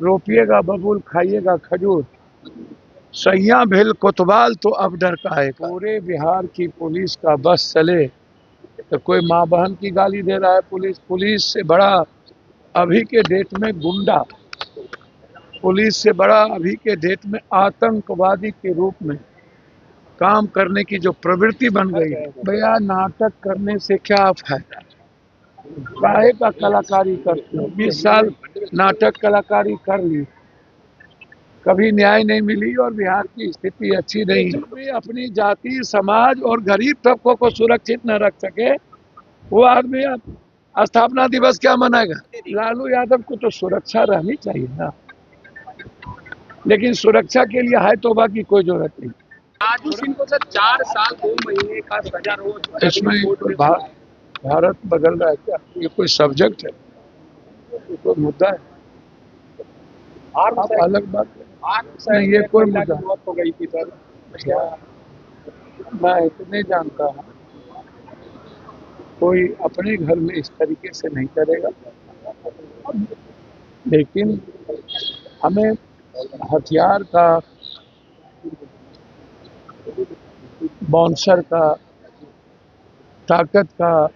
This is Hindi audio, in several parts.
रोपिएगा बबूल खाइएगा खजूर, सैया भिल कोतवाल तो अब डर काहे का। पूरे बिहार की पुलिस का बस चले तो कोई माँ बहन की गाली दे रहा है। पुलिस से बड़ा अभी के डेट में गुंडा, पुलिस से बड़ा अभी के डेट में आतंकवादी के रूप में काम करने की जो प्रवृत्ति बन गई है। भैया नाटक करने से क्या फायदा, काहे का कलाकारी करते हो। 20 साल नाटक कलाकारी कर ली, कभी न्याय नहीं मिली और बिहार की स्थिति अच्छी नहीं है। भी अपनी जाति समाज और गरीब तबकों को सुरक्षित न रख सके वो आदमी अब स्थापना दिवस क्या मनाएगा। लालू यादव को तो सुरक्षा रहनी चाहिए ना, लेकिन सुरक्षा के लिए हाय तौबा की कोई जरूरत नहीं। राजू सिंह को सर 4 साल 2 महीने का सजा हो। इसमें भारत बदल रहा है क्या? ये कोई सब्जेक्ट है, ये कोई मुद्दा है? आप अलग बात नहीं, ये कोई मुद्दा हो गई थी सर। मैं इतने जानता हूँ, कोई अपने घर में इस तरीके से नहीं करेगा, लेकिन हमें हथियार का, बाउंसर का, ताकत का,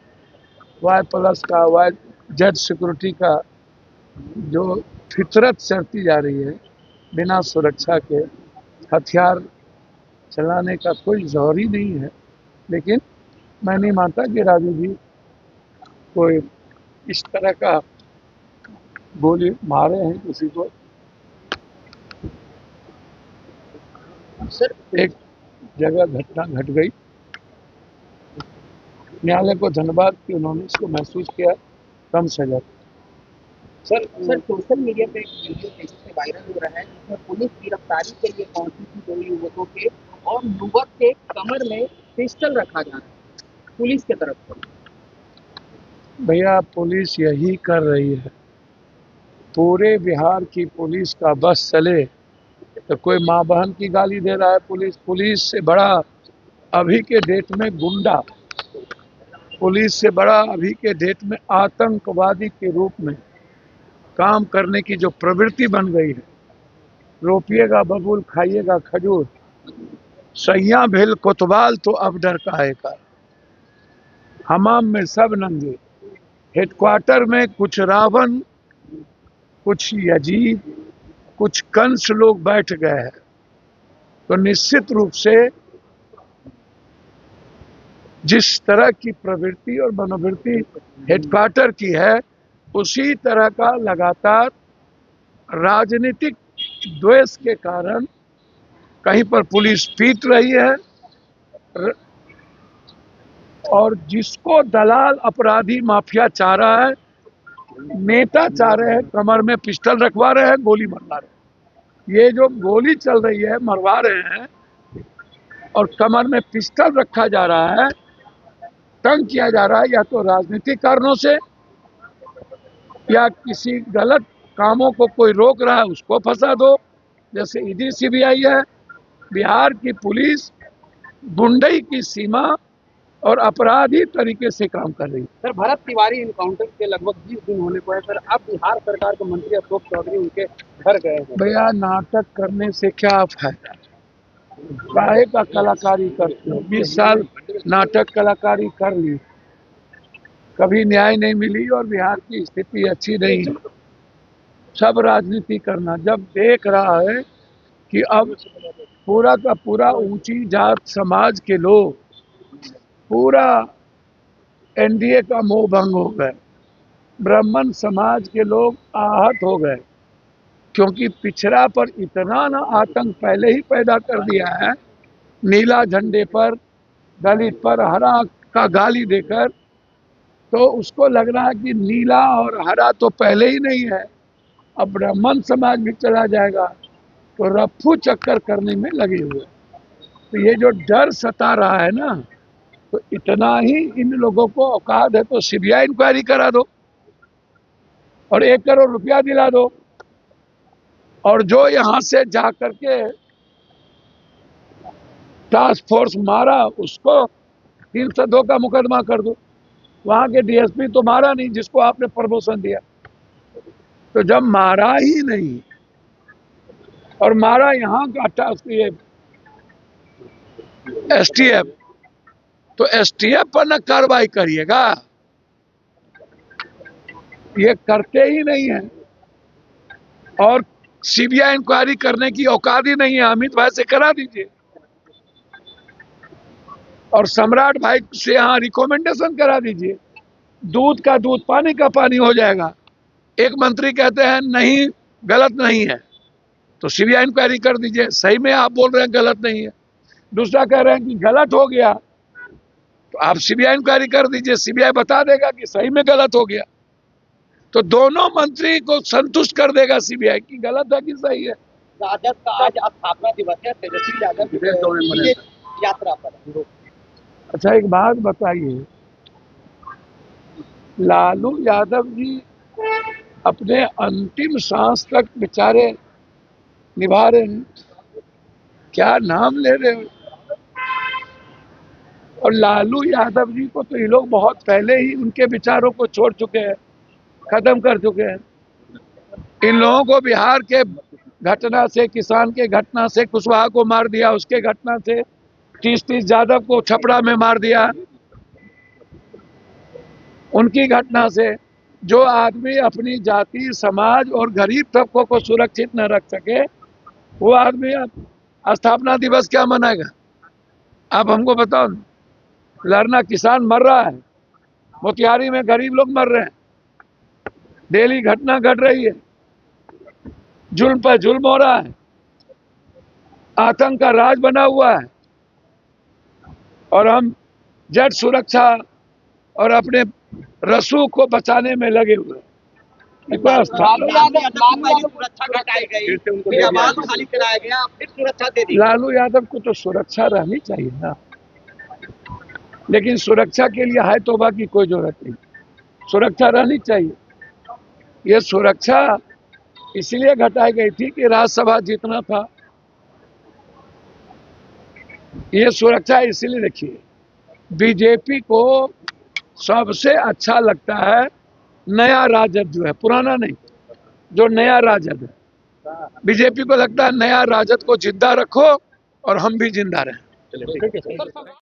Y+ का, YZ सिक्योरिटी का जो फितरत चढ़ती जा रही है, बिना सुरक्षा के हथियार चलाने का कोई जोर ही नहीं है। लेकिन मैं नहीं मानता कि राजू जी कोई इस तरह का गोली मारे हैं किसी को। सर एक जगह घटना घट गई, न्यायालय को धन्यवाद कि उन्होंने इसको महसूस किया, कम सजा। सर सोशल मीडिया पे एक वीडियो तेजी से वायरल हो रहा है जिसमें पुलिस गिरफ्तारी के लिए पहुंची थी 2 युवकों के और युवक के कमर में पिस्टल रखा जा रहा है पुलिस की तरफ से। भैया पुलिस यही कर रही है, पूरे बिहार की पुलिस का बस चले तो कोई माँ बहन की गाली दे रहा है। पुलिस से बड़ा अभी के डेट में गुंडा, पुलिस से बड़ा अभी के डेट में आतंकवादी के रूप में काम करने की जो प्रवृत्ति बन गई है। रोपिएगा बबूल खाइएगा खजूर, सैया भिल कोतवाल तो अब डर काहे का। हमाम में सब नंगे, हेडक्वार्टर में कुछ रावण, कुछ यजीद, कुछ कंस लोग बैठ गए हैं। तो निश्चित रूप से जिस तरह की प्रवृत्ति और मनोवृत्ति हेडक्वार्टर की है, उसी तरह का लगातार राजनीतिक द्वेष के कारण कहीं पर पुलिस पीट रही है और जिसको दलाल अपराधी माफिया चाह रहा है, नेता चाह रहे हैं, कमर में पिस्टल रखवा रहे हैं, गोली मरवा रहे हैं। ये जो गोली चल रही है, मरवा रहे हैं और कमर में पिस्टल रखा जा रहा है, तंग किया जा रहा है, या तो राजनीतिक कारणों से या किसी गलत कामों को कोई रोक रहा है उसको फंसा दो, जैसे ईडी सीबीआई है। बिहार की पुलिस गुंडई की सीमा और अपराधी तरीके से काम कर रही है। सर भरत तिवारी इनकाउंटर के लगभग 20 दिन होने को है सर, अब बिहार सरकार के मंत्री अशोक चौधरी उनके घर गए हैं। भैया नाटक करने से क्या फायदा, काहे का कलाकारी करते हो। 20 साल नाटक कलाकारी कर ली, कभी न्याय नहीं मिली और बिहार की स्थिति अच्छी नहीं है। सब राजनीति करना, जब देख रहा है कि अब पूरा का पूरा ऊंची जात समाज के लोग, पूरा एनडीए का मोह भंग हो गए, ब्राह्मण समाज के लोग आहत हो गए, क्योंकि पिछड़ा पर इतना ना आतंक पहले ही पैदा कर दिया है। नीला झंडे पर, दलित पर हरा का गाली देकर, तो उसको लग रहा है कि नीला और हरा तो पहले ही नहीं है, अब ब्राह्मण समाज भी चला जाएगा, तो रफ्फू चक्कर करने में लगे हुए। तो ये जो डर सता रहा है ना, तो इतना ही इन लोगों को औकात है तो सीबीआई इंक्वायरी करा दो और 1 करोड़ रुपया दिला दो, और जो यहाँ से जा करके टास्क फोर्स मारा उसको 302 का मुकदमा कर दो। वहां के डीएसपी तो मारा नहीं जिसको आपने प्रमोशन दिया, तो जब मारा ही नहीं और मारा यहाँ का ये एसटीएफ, तो एसटीएफ पर न कार्रवाई करिएगा, ये करते ही नहीं है। और सीबीआई इंक्वायरी करने की औकात ही नहीं है, अमित भाई से करा दीजिए और सम्राट भाई से यहाँ रिकमेंडेशन करा दीजिए, दूध का दूध पानी का पानी हो जाएगा। एक मंत्री कहते हैं नहीं गलत नहीं है, तो सीबीआई इंक्वायरी कर दीजिए, सही में आप बोल रहे हैं गलत नहीं है। दूसरा कह रहे हैं कि गलत हो गया, तो आप सीबीआई इंक्वायरी कर दीजिए, सीबीआई बता देगा कि सही में गलत हो गया, तो दोनों मंत्री को संतुष्ट कर देगा सीबीआई कि गलत है कि सही है। राजद का आज स्थापना दिवस है, तेजस्वी यादव विदेश यात्रा पर। अच्छा एक बात बताइए, लालू यादव जी अपने अंतिम सांस तक बेचारे निभा रहे हैं, क्या नाम ले रहे हो। और लालू यादव जी को तो ये लोग बहुत पहले ही उनके विचारों को छोड़ चुके हैं, खत्म कर चुके हैं। इन लोगों को बिहार के घटना से, किसान के घटना से कुशवाहा को मार दिया, उसके घटना से 30 यादव को छपरा में मार दिया, उनकी घटना से जो आदमी अपनी जाति, समाज और गरीब तबकों को सुरक्षित न रख सके, वो आदमी अब स्थापना दिवस क्या मनाएगा। आप हमको बताओ, लड़ना किसान मर रहा है, मोतिहारी में गरीब लोग मर रहे हैं, डेली घटना घट रही है, जुल्म पर जुल्म हो रहा है, आतंक का राज बना हुआ है, और हम जट सुरक्षा और अपने रसूख को बचाने में लगे हुए हैं। सुरक्षा घटाई गई, फिर आवाज खाली कराया गया, फिर सुरक्षा दे दी। लालू यादव को तो सुरक्षा रहनी चाहिए ना, लेकिन सुरक्षा के लिए हाय तौबा की कोई जरूरत नहीं, सुरक्षा रहनी चाहिए। ये सुरक्षा इसलिए घटाई गई थी कि राज्यसभा जीतना था, ये सुरक्षा इसलिए रखिए। बीजेपी को सबसे अच्छा लगता है नया राजद जो है, पुराना नहीं, जो नया राजद है। बीजेपी को लगता है नया राजद को जिंदा रखो और हम भी जिंदा रहें।